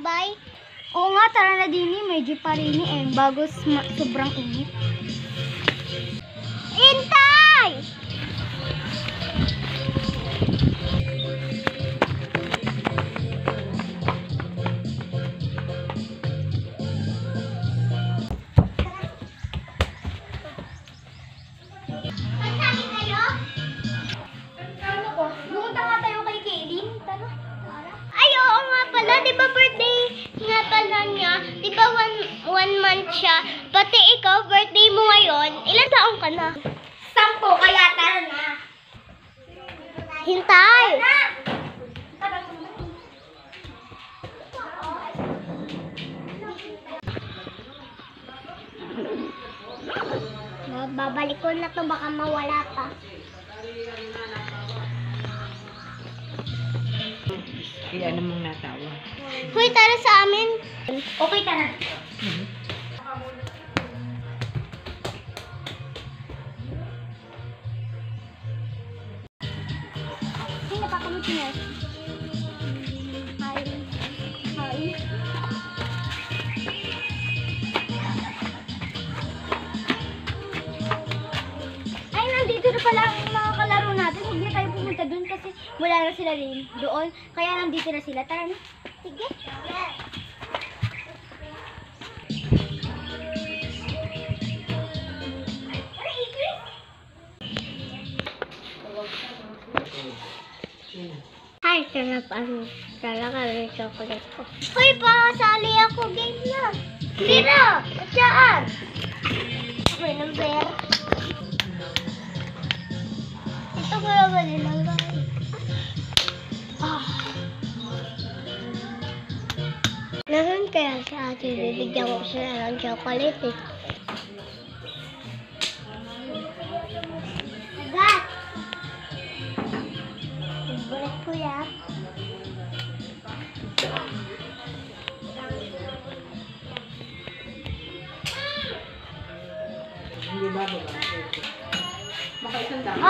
Bye. Oo nga, tara na din eh. Medyo parini eh. Bago sobrang init. Intay! Magsabi kayo? Ano ko? Bumunta nga tayo kay Kaylin. Tara. Ay, oo nga pala. Di ba birthday nga pala niya? Di ba one month siya? Pati ikaw, birthday mo ngayon. Ilan taong ka na? 10, kaya tara na. Hintay! Babalik ko na to, baka mawala pa. Kaya namang natawa. Hoy, tara sa amin. Okay, tara. Ay, napakamot niya. Hi. Hi. Ay, nandito na pala ang mga kalaro natin. Huwag na tayo pumunta dun kasi wala na sila rin doon. Kaya nandito na sila. Tara na. Sige. Hi, sarap ang talaga ng chocolate ko. Hoy, pasali ako. Game na. Sino? Saan? Ako'y number. Ito ko naman nilagay. Nasaan kaya si ate? Bibigyan ko siya ng chocolate eh. Agat! Favorite ko yan. Hindi ba ba? Baka isang dami.